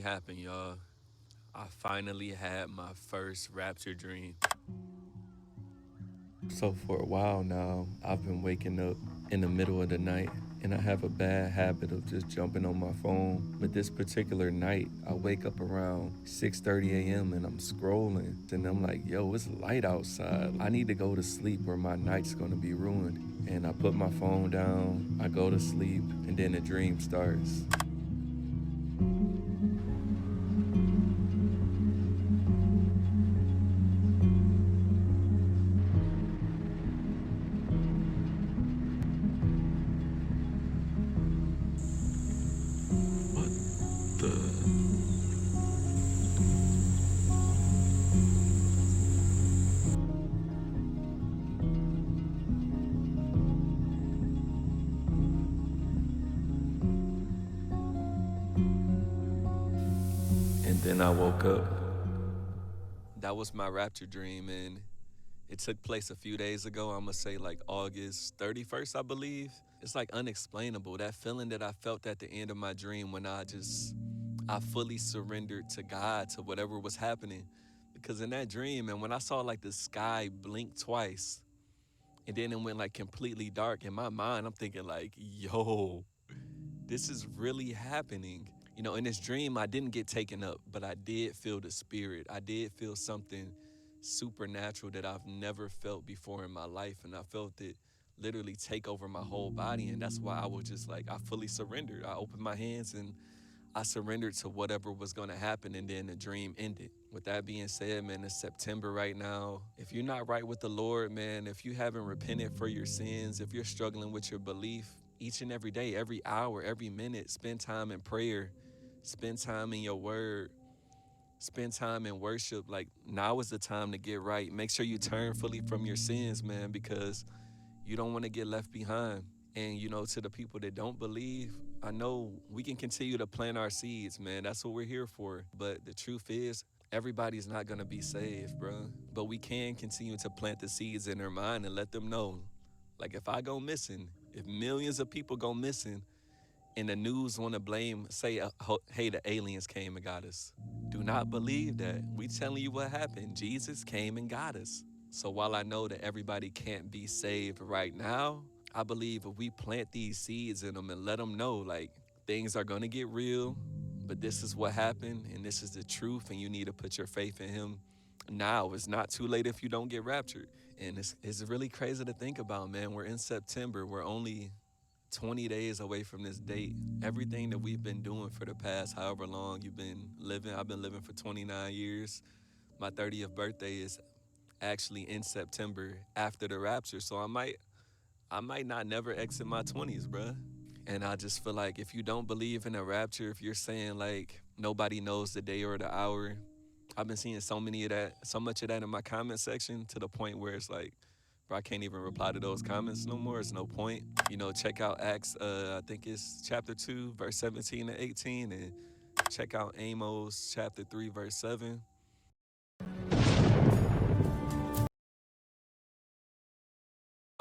happened, y'all. I finally had my first rapture dream. So for a while now, I've been waking up in the middle of the night, and I have a bad habit of just jumping on my phone. But this particular night, I wake up around 6:30 a.m. and I'm scrolling, and I'm like, yo, it's light outside. I need to go to sleep or my night's gonna be ruined. And I put my phone down, I go to sleep, and then the dream starts. What the? And then I woke up. That was my rapture dream, and it took place a few days ago. I'm gonna say like August 31st, I believe. It's like unexplainable. That feeling that I felt at the end of my dream when I fully surrendered to God, to whatever was happening. Because in that dream, and when I saw like the sky blink twice, and then it went like completely dark in my mind, I'm thinking like, yo, this is really happening. You know, in this dream, I didn't get taken up, but I did feel the spirit. I did feel something supernatural that I've never felt before in my life. And I felt it literally take over my whole body. And that's why I was just like, I fully surrendered. I opened my hands and I surrendered to whatever was going to happen. And then the dream ended. With that being said, man, it's September right now. If you're not right with the Lord, man, if you haven't repented for your sins, if you're struggling with your belief, each and every day, every hour, every minute, spend time in prayer, spend time in your word, spend time in worship. Like, now is the time to get right. Make sure you turn fully from your sins, man, because you don't want to get left behind. And, you know, to the people that don't believe, I know we can continue to plant our seeds, man. That's what we're here for. But the truth is, everybody's not going to be saved, bro. But we can continue to plant the seeds in their mind and let them know, like, if I go missing, if millions of people go missing, and the news want to blame, say, hey, the aliens came and got us. Do not believe that. We telling you what happened. Jesus came and got us. So while I know that everybody can't be saved right now, I believe if we plant these seeds in them and let them know, like, things are going to get real, but this is what happened, and this is the truth, and you need to put your faith in him now. It's not too late if you don't get raptured. And it's really crazy to think about, man. We're in September. We're only 20 days away from this date. Everything that we've been doing for the past however long you've been living, I've been living for 29 years. My 30th birthday is actually in September after the rapture. So I might not never exit my 20s, bruh. And I just feel like if you don't believe in a rapture, if you're saying like nobody knows the day or the hour, I've been seeing so much of that in my comment section to the point where it's like, bro, I can't even reply to those comments no more. It's no point. You know, check out Acts, I think it's chapter 2, verse 17 to 18, and check out Amos chapter 3, verse 7.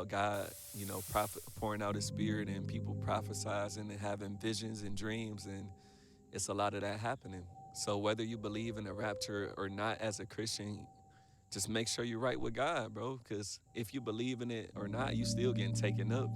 God, you know, pouring out his spirit and people prophesizing and having visions and dreams, and it's a lot of that happening. So whether you believe in a rapture or not as a Christian, just make sure you're right with God, bro. Because if you believe in it or not, you still getting taken up.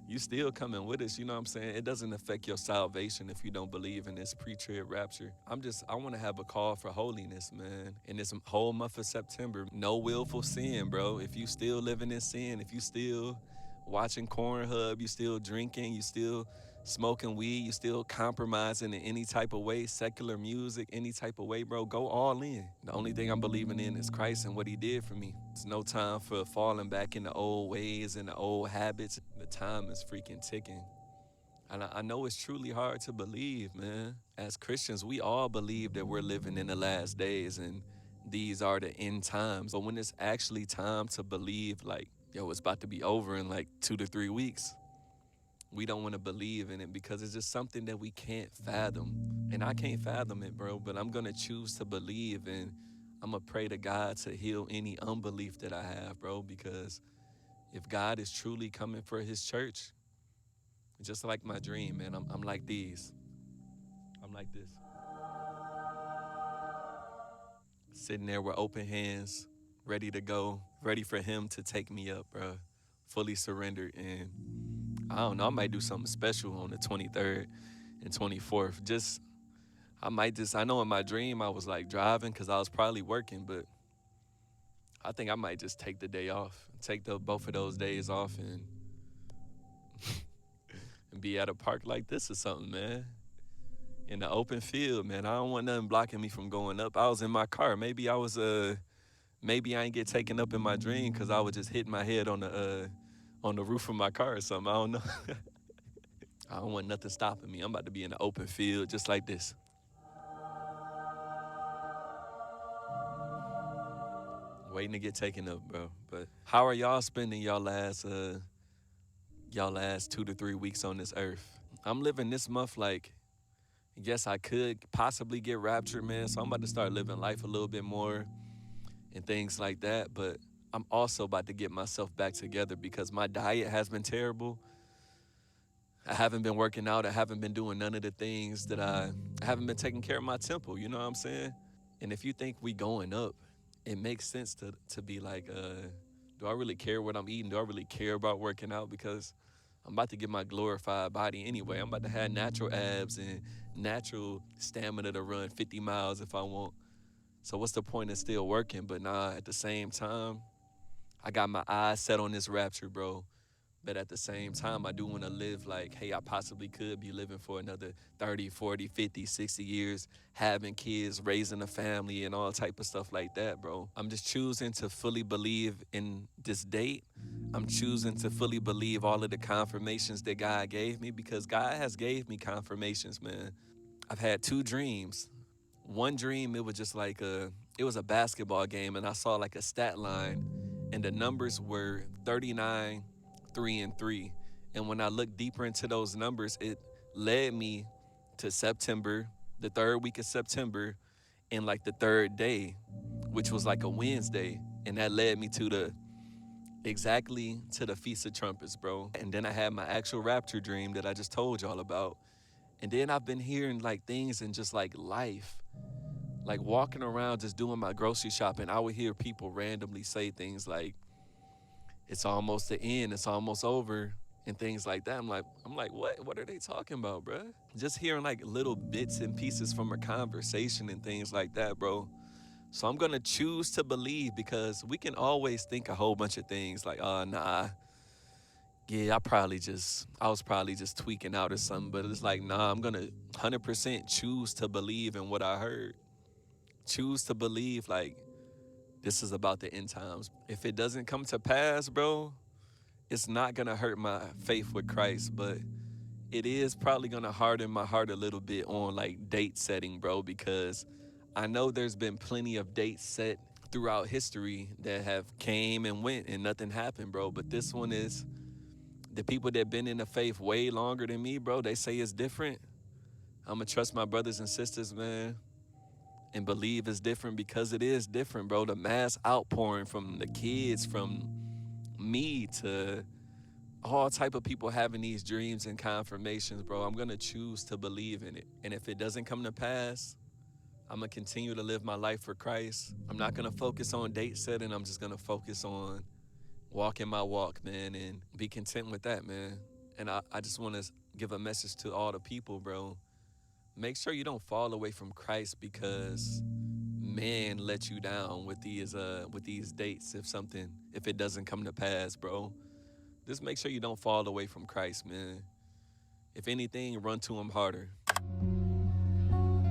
You still coming with us, you know what I'm saying? It doesn't affect your salvation if you don't believe in this pre-trib rapture. I want to have a call for holiness, man. In this whole month of September, no willful sin, bro. If you still living in sin, if you still watching Cornhub, you still drinking, you still smoking weed, you still compromising in any type of way, secular music, any type of way, bro, go all in. The only thing I'm believing in is Christ and what he did for me. It's no time for falling back in the old ways and the old habits. The time is freaking ticking. And I know it's truly hard to believe, man. As Christians, we all believe that we're living in the last days and these are the end times. But when it's actually time to believe, like, yo, it's about to be over in like 2 to 3 weeks, we don't want to believe in it because it's just something that we can't fathom. And I can't fathom it, bro, but I'm going to choose to believe, and I'm going to pray to God to heal any unbelief that I have, bro, because if God is truly coming for his church, just like my dream, man, I'm like these. I'm like this. Sitting there with open hands, ready to go, ready for him to take me up, bro. Fully surrendered. And I don't know, I might do something special on the 23rd and 24th. I know in my dream I was like driving because I was probably working, but I think I might just take the day off, take both of those days off and be at a park like this or something, man. In the open field, man. I don't want nothing blocking me from going up. I was in my car. Maybe I ain't get taken up in my dream because I was just hitting my head on the roof of my car or something. I don't know. I don't want nothing stopping me. I'm about to be in the open field just like this. Waiting to get taken up, bro. But how are y'all spending y'all last 2 to 3 weeks on this earth? I'm living this month like, yes, I could possibly get raptured, man. So I'm about to start living life a little bit more and things like that. But I'm also about to get myself back together because my diet has been terrible. I haven't been working out. I haven't been doing none of the things that I haven't been taking care of my temple. You know what I'm saying? And if you think we going up, it makes sense to be like, do I really care what I'm eating? Do I really care about working out? Because I'm about to get my glorified body anyway. I'm about to have natural abs and natural stamina to run 50 miles if I want. So what's the point of still working? But nah, at the same time, I got my eyes set on this rapture, bro. But at the same time, I do want to live like, hey, I possibly could be living for another 30, 40, 50, 60 years, having kids, raising a family, and all type of stuff like that, bro. I'm just choosing to fully believe in this date. I'm choosing to fully believe all of the confirmations that God gave me because God has gave me confirmations, man. I've had 2 dreams. One dream, it was just like it was a basketball game, and I saw like a stat line, and the numbers were 39, 3, and 3. And when I looked deeper into those numbers, it led me to September, the 3rd week of September, and like the 3rd day, which was like a Wednesday, and that led me to exactly to the Feast of Trumpets, bro. And then I had my actual rapture dream that I just told y'all about. And then I've been hearing like things in just like life. Like walking around just doing my grocery shopping, I would hear people randomly say things like, it's almost the end, it's almost over, and things like that. I'm like, what are they talking about, bro? Just hearing like little bits and pieces from a conversation and things like that, bro. So I'm gonna choose to believe because we can always think a whole bunch of things like, nah, yeah, I was probably just tweaking out or something. But it's like, nah, I'm gonna 100% choose to believe in what I heard. Choose to believe like this is about the end times. If it doesn't come to pass, bro, it's not gonna hurt my faith with Christ, but it is probably gonna harden my heart a little bit on like date setting, bro, because I know there's been plenty of dates set throughout history that have came and went and nothing happened, bro. But this one is the people that been in the faith way longer than me, bro. They say it's different. I'm gonna trust my brothers and sisters, man, and believe it's different because it is different, bro. The mass outpouring from the kids, from me to all type of people having these dreams and confirmations, bro. I'm gonna choose to believe in it. And if it doesn't come to pass, I'm gonna continue to live my life for Christ. I'm not gonna focus on date setting. I'm just gonna focus on walking my walk, man, and be content with that, man. And I just wanna give a message to all the people, bro. Make sure you don't fall away from Christ because man let you down with these dates if it doesn't come to pass, bro. Just make sure you don't fall away from Christ, man. If anything, run to him harder.